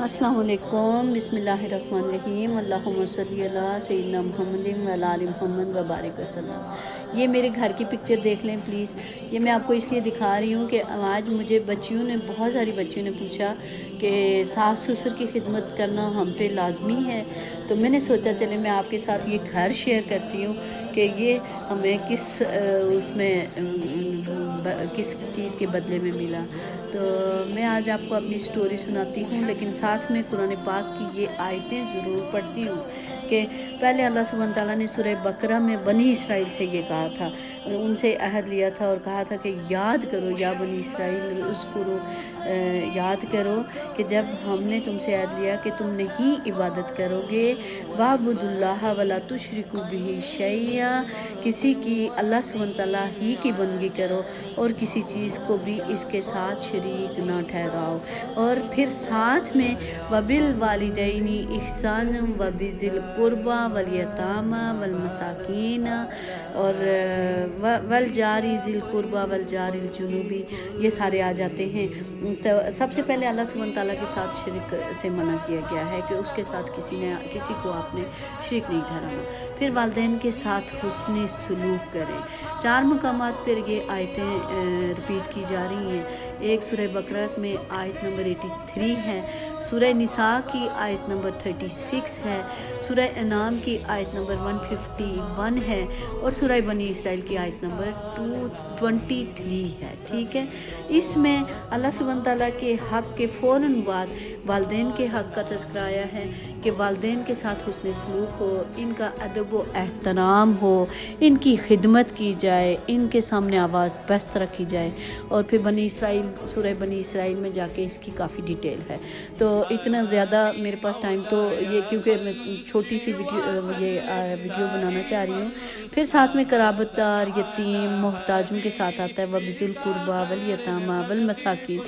अस्सलाम वालेकुम, बिस्मिल्लाहिर्रहमानिर्रहीम, अल्लाहुम्मा सल्ली अला सय्यिदना मुहम्मदिन व अला आलि मुहम्मद व बारिक वसल्लम। ये मेरे घर की पिक्चर देख लें प्लीज़। ये मैं आपको इसलिए दिखा रही हूँ कि आज मुझे बच्चियों ने, बहुत सारी बच्चियों ने पूछा कि सास ससुर की खिदमत करना हम पे लाजमी है। तो मैंने सोचा चले मैं आपके साथ ये घर शेयर करती हूँ कि ये हमें किस चीज़ के बदले में मिला। तो मैं आज आपको अपनी स्टोरी सुनाती हूँ, लेकिन साथ में कुरान पाक की ये आयतें ज़रूर पढ़ती हूँ कि पहले अल्लाह सुब्हान तआला ने सूरह बकरा में बनी इसराइल से ये कहा था, उनसे अहद लिया था और कहा था कि याद करो या बनी इसराइल, उसको याद करो कि जब हमने तुमसे अहद लिया कि तुम नहीं इबादत करोगे, वाबुदुल्लाह वला तुशरिकु बिही शैया, किसी की अल्लाह सुब्हान तआला ही की बंदगी करो और किसी चीज़ को भी इसके साथ शरीक ना ठहराओ। और फिर साथ में वबिल वालिदैनी इहसान वबिज़िल कुर्बा वल यतामा वल मसाकीन और वल जारी ज़िल कुर्बा वल जारिल जुनूबी, ये सारे आ जाते हैं। सबसे पहले अल्लाह सुब्हान तआला के साथ शिरक से मना किया गया है कि उसके साथ किसी को आपने शिरक नहीं ठहराना। फिर वालिदैन के साथ हुस्न सलूक करें। 4 मकामात पर ये आयतें रिपीट की जा रही हैं। एक सूरह बकरा में आयत नंबर 83 है, सूरह निसा की आयत नंबर 36 है, सूरह अनाम की आयत नंबर 151 है और सूरह बनी इसराइल की आयत नंबर 223 है। ठीक है, इसमें अल्लाह सुब्हान तआला के हक़ के फ़ौरन बाद वालिदैन के हक़ का तज़किरा आया है कि वालिदैन के साथ हुस्न सलूक हो, इनका अदब व एहतराम हो, इनकी खिदमत की जाए, इनके सामने आवाज़ पस्त रखी जाए। और फिर बनी इसराइल, सूरह बनी इसराइल में जाके इसकी काफ़ी डिटेल है। तो इतना ज़्यादा मेरे पास टाइम तो ये, क्योंकि मैं छोटी सी वीडियो बनाना चाह रही हूँ। फिर साथ में कराबतदार, यतीम, मोहताजों के साथ आता है वबिज़िल कुर्बा वल यतामा वल मसाकीन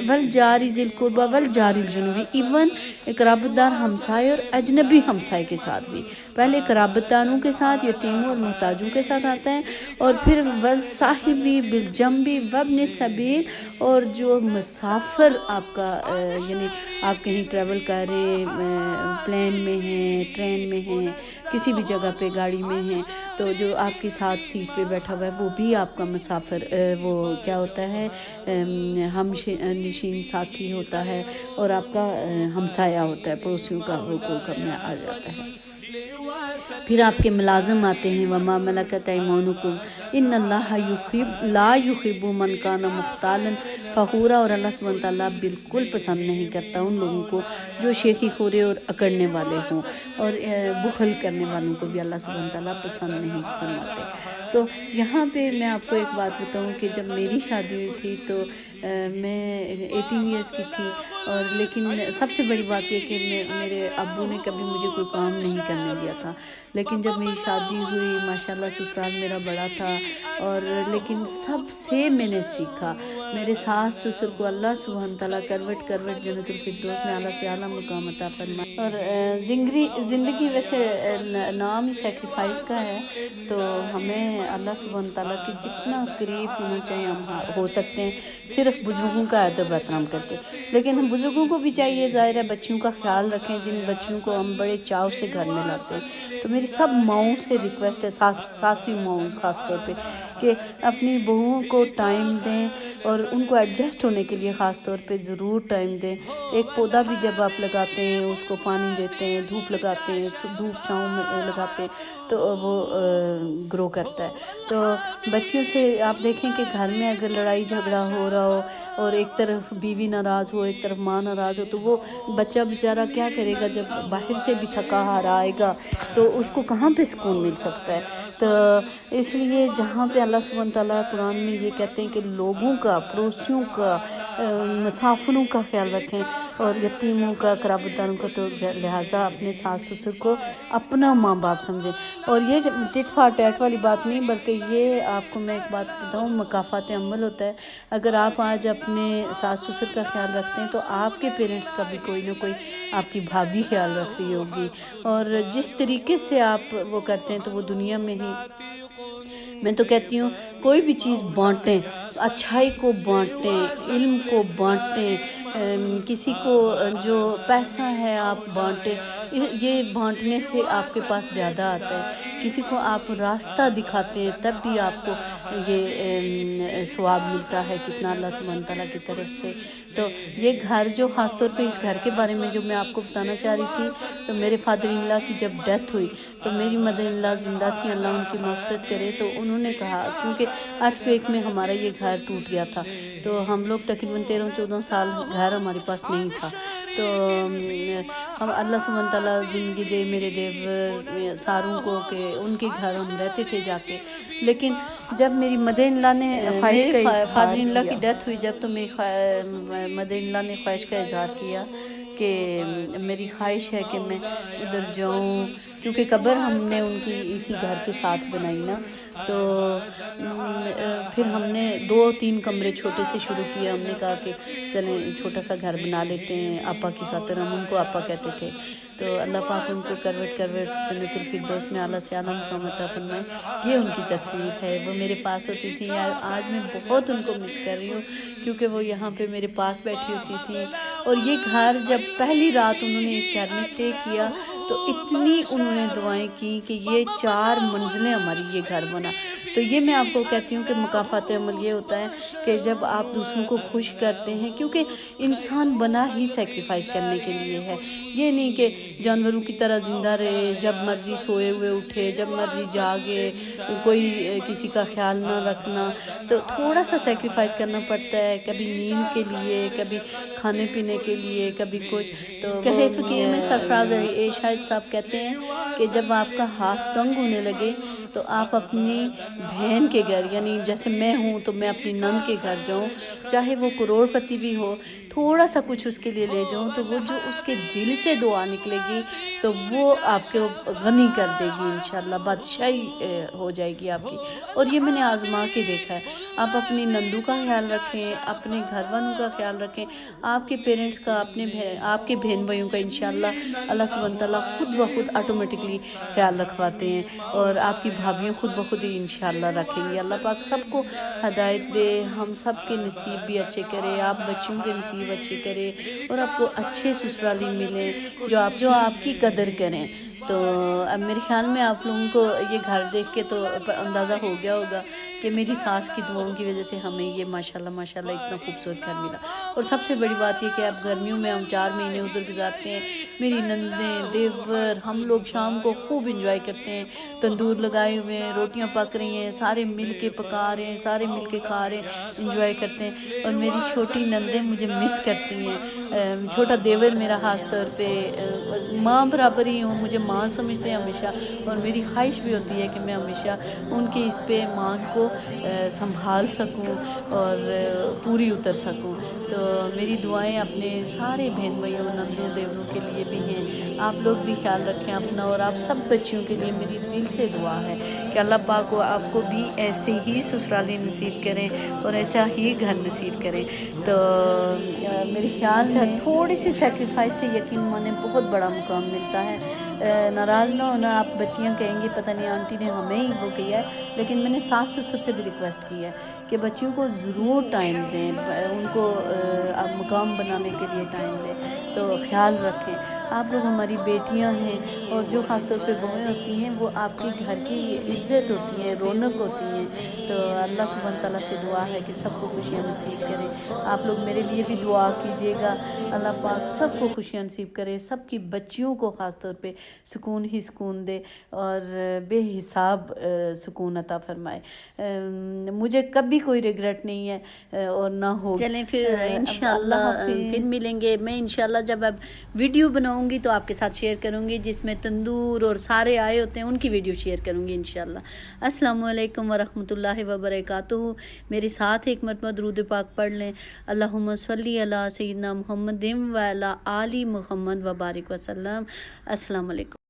वल जारी ज़िल कुर्बा वल जारिल जुनूबी, इवन कराबतदार हमसाए और अजनबी हमसाए के साथ भी। पहले कराबतदारों के साथ, यतीमों और मोहताजों के साथ आता है और फिर वल साहिबी बिल जंबी वब्न सबील, और जो मुसाफिर आपका यानी आप कहीं ट्रैवल कर रहे हैं, प्लेन में हैं, ट्रेन में हैं, किसी भी जगह पे गाड़ी में हैं, तो जो आपके साथ सीट पे बैठा हुआ है वो भी आपका मुसाफिर, वो क्या होता है, हम नशीन साथी होता है और आपका हमसाया होता है, पड़ोसियों का हुकूक में आ जाता है। फिर आपके मुलाजिम आते हैं, वमा मलकत ऐमानुकुम इन्नल्लाह ला युहिब्बु मन काना मुख्तालन फ़खूरा, और अल्लाह सुब्हान तआला बिल्कुल पसंद नहीं करता उन लोगों को जो शेखी खोरे और अकड़ने वाले हों, और बुखल करने वालों को भी अल्लाह सुब्हान तआला पसंद नहीं फरमाते। तो यहाँ पे मैं आपको एक बात बताऊँ कि जब मेरी शादी हुई थी तो मैं 18 ईयर्स की थी, और लेकिन सबसे बड़ी बात यह कि मेरे अब्बू ने कभी मुझे कोई काम नहीं करने दिया था। लेकिन जब मेरी शादी हुई, माशाल्लाह ससुराल मेरा बड़ा था, और लेकिन सबसे मैंने सीखा। मेरे सास ससुर को अल्लाह सुब्हान तआला करवट जन्नतुल फिरदौस में आला से आला मुकाम अता फरमाए। और ज़िंदगी वैसे नाम ही सेक्रीफाइस का है, तो हमें अल्लाह सुब्हान तआला के जितना करीब होना चाहिए हम हो सकते हैं, सिर्फ बुजुर्गों का अदब एहतराम करके। लेकिन हम बुजुर्गों को भी चाहिए, ज़ाहिर है, बच्चियों का ख्याल रखें, जिन बच्चियों को हम बड़े चाव से घर में लाते हैं। तो मेरी सब माओं से रिक्वेस्ट है, सासी माओं ख़ास तौर पे, कि अपनी बहुओं को टाइम दें और उनको एडजस्ट होने के लिए ख़ास तौर पे ज़रूर टाइम दें। एक पौधा भी जब आप लगाते हैं, उसको पानी देते हैं, धूप लगाते हैं, धूप छाँव में लगाते हैं, तो वो ग्रो करता है। तो बच्चियों से आप देखें कि घर में अगर लड़ाई झगड़ा हो रहा हो और एक तरफ बीवी नाराज़ हो, एक तरफ माँ नाराज़ हो, तो वो बच्चा बेचारा क्या करेगा जब बाहर से भी थका हारा आएगा, तो उसको कहाँ पे सुकून मिल सकता है। तो इसलिए जहाँ पे अल्लाह सुब्हान तआला कुरान में ये कहते हैं कि लोगों का, पड़ोसियों का, मुसाफिरों का ख्याल रखें और यतीमों का, कराबतदारों का, तो लिहाजा अपने सास ससुर को अपना माँ बाप समझें। और ये टिट फॉर टैट वाली बात नहीं, बल्कि ये आपको मैं एक बात बताऊँ, मकाफ़ात अमल होता है। अगर आप आज अपने सास ससुर का ख्याल रखते हैं तो आपके पेरेंट्स का भी कोई ना कोई आपकी भाभी ख्याल रख रही होगी, और जिस तरीके से आप वो करते हैं तो वो दुनिया में ही, मैं तो कहती हूँ कोई भी चीज़ बांटें, اچھائی کو بانٹیں، علم کو بانٹیں، کسی کو جو پیسہ ہے آپ بانٹیں، یہ بانٹنے سے آپ کے پاس زیادہ آتا ہے۔ کسی کو آپ راستہ دکھاتے ہیں تب بھی آپ کو یہ ثواب ملتا ہے کتنا اللہ سبحانہ تعالیٰ کی طرف سے۔ تو یہ گھر جو خاص طور پہ اس گھر کے بارے میں جو میں آپ کو بتانا چاہ رہی تھی، تو میرے فادر ان لا کی جب ڈیتھ ہوئی تو میری مدر ان لا زندہ تھی، اللہ ان کی مغفرت کرے، تو انہوں نے کہا، کیونکہ ارتھ کویک میں ہمارا یہ گھر ٹوٹ گیا تھا، تو ہم لوگ تقریباً 13-14 سال گھر ہمارے پاس نہیں تھا، تو ہم اللہ سبحانہ تعالیٰ زندگی دے میرے دیور ساروں کو کہ ان کے گھر ہم رہتے تھے جا کے، لیکن جب میری مدر ان لا نے خواہش کا فادر ان لا کی ڈیتھ ہوئی جب، تو میری مدر ان لا نے خواہش کا اظہار کیا کہ میری خواہش ہے کہ میں ادھر جاؤں، کیونکہ قبر ہم نے ان کی اسی گھر کے ساتھ بنائی نا، تو پھر ہم نے 2-3 کمرے چھوٹے سے شروع کیے، ہم نے کہا کہ چلیں چھوٹا سا گھر بنا لیتے ہیں آپا کی خاطر، ہم ان کو آپا کہتے تھے، تو اللہ پاک ان کو کروٹ جنت الفردوس میں اعلیٰ سے اعلیٰ مقام عطا فرمائے۔ یہ ان کی تصویر ہے، وہ میرے پاس ہوتی تھی، آج میں بہت ان کو مس کر رہی ہوں، کیونکہ وہ یہاں پہ میرے پاس بیٹھی ہوتی تھی، اور یہ گھر جب پہلی رات انہوں نے اس گھر میں اسٹے کیا تو اتنی انہوں نے دعائیں کی کہ یہ 4 منزلیں ہماری یہ گھر بنا۔ تو یہ میں آپ کو کہتی ہوں کہ مکافات عمل یہ ہوتا ہے کہ جب آپ دوسروں کو خوش کرتے ہیں، کیونکہ انسان بنا ہی سیکریفائس کرنے کے لیے ہے، یہ نہیں کہ جانوروں کی طرح زندہ رہے، جب مرضی سوئے ہوئے اٹھے، جب مرضی جاگے، کوئی کسی کا خیال نہ رکھنا، تو تھوڑا سا سیکریفائس کرنا پڑتا ہے، کبھی نیند کے لیے، کبھی کھانے پینے کے لیے، کبھی کچھ۔ تو کہے فقیر میں سرفراز شاہد صاحب کہتے ہیں کہ جب آپ کا ہاتھ تنگ ہونے لگے تو آپ اپنی بہن کے گھر، یعنی جیسے میں ہوں تو میں اپنی نند کے گھر جاؤں، چاہے وہ کروڑ پتی بھی ہو، تھوڑا سا کچھ اس کے لیے لے جاؤں، تو وہ جو اس کے دل سے دعا نکلے گی تو وہ آپ کو غنی کر دے گی، انشاءاللہ بادشاہی ہو جائے گی آپ کی۔ اور یہ میں نے آزما کے دیکھا ہے۔ آپ اپنی نندوں کا خیال رکھیں، اپنے گھر والوں کا خیال رکھیں، آپ کے پیرنٹس کا، آپ کے بہن بھائیوں کا، انشاءاللہ اللہ سبحانہ تعالیٰ خود بخود آٹومیٹکلی خیال رکھواتے ہیں، اور آپ کی بھابھیاں خود بخود ہی انشاءاللہ رکھیں گی۔ اللہ پاک سب کو ہدایت دے، ہم سب کے نصیب بھی اچھے کرے، آپ بچیوں کے نصیب اچھے کرے، اور آپ کو اچھے سسرالی ملیں جو آپ کی قدر کریں۔ تو اب میرے خیال میں آپ لوگوں کو یہ گھر دیکھ کے تو اندازہ ہو گیا ہوگا کہ میری ساس کی دعاؤں کی وجہ سے ہمیں یہ ماشاءاللہ اتنا خوبصورت گھر ملا۔ اور سب سے بڑی بات یہ کہ اب گرمیوں میں ہم 4 مہینے ادھر گزارتے ہیں، میری نندیں، دیور، ہم لوگ شام کو خوب انجوائے کرتے ہیں، تندور لگائے ہوئے ہیں، روٹیاں پک رہی ہیں، سارے مل کے پکا رہے ہیں، سارے مل کے کھا رہے ہیں، انجوائے کرتے ہیں۔ اور میری چھوٹی نندیں مجھے مس کرتی ہیں، چھوٹا دیور میرا خاص طور پہ ماں برابر ہی ہوں، مجھے ماں سمجھتے ہیں ہمیشہ، اور میری خواہش بھی ہوتی ہے کہ میں ہمیشہ ان کی اس پہ ماں کو سنبھال سکوں اور پوری اتر سکوں۔ تو میری دعائیں اپنے سارے بہن بھائیوں، نندوں، دیوروں کے لیے بھی ہیں، آپ لوگ بھی خیال رکھیں اپنا، اور آپ سب بچیوں کے لیے میری دل سے دعا ہے کہ اللہ پاک کو آپ کو بھی ایسے ہی سسرالی نصیب کریں اور ایسا ہی گھر نصیب کریں۔ تو میرے خیال سے تھوڑی سی سیکریفائس سے یقین مانے بہت بڑا مقام ملتا ہے۔ ناراض نہ ہونا، آپ بچیاں کہیں گی پتہ نہیں آنٹی نے ہمیں ہی وہ کیا ہے، لیکن میں نے ساس سسر سے بھی ریکویسٹ کی ہے کہ بچیوں کو ضرور ٹائم دیں، ان کو مقام بنانے کے لیے ٹائم دیں، تو خیال رکھیں۔ آپ لوگ ہماری بیٹیاں ہیں، اور جو خاص طور پہ بہویں ہوتی ہیں وہ آپ کے گھر کی عزت ہوتی ہیں، رونق ہوتی ہیں۔ تو اللہ سبحانہ تعالیٰ سے دعا ہے کہ سب کو خوشیاں نصیب کرے۔ آپ لوگ میرے لیے بھی دعا کیجیے گا، اللہ پاک سب کو خوشیاں نصیب کرے، سب کی بچیوں کو خاص طور پہ سکون ہی سکون دے، اور بے حساب سکون عطا فرمائے۔ مجھے کبھی کوئی ریگریٹ نہیں ہے اور نہ ہو۔ چلیں پھر انشاءاللہ پھر ملیں گے۔ میں انشاءاللہ جب اب ویڈیو بناؤں گی تو آپ کے ساتھ شیئر کروں گی، جس میں تندور اور سارے آئے ہوتے ہیں ان کی ویڈیو شیئر کروں گی انشاءاللہ۔ السلام علیکم ورحمۃ اللہ وبرکاتہ۔ میرے ساتھ ایک مرتبہ درود پاک پڑھ لیں۔ اللہم صلی علی سیدنا محمد و علی آل محمد وبارک وسلم۔ السلام علیکم۔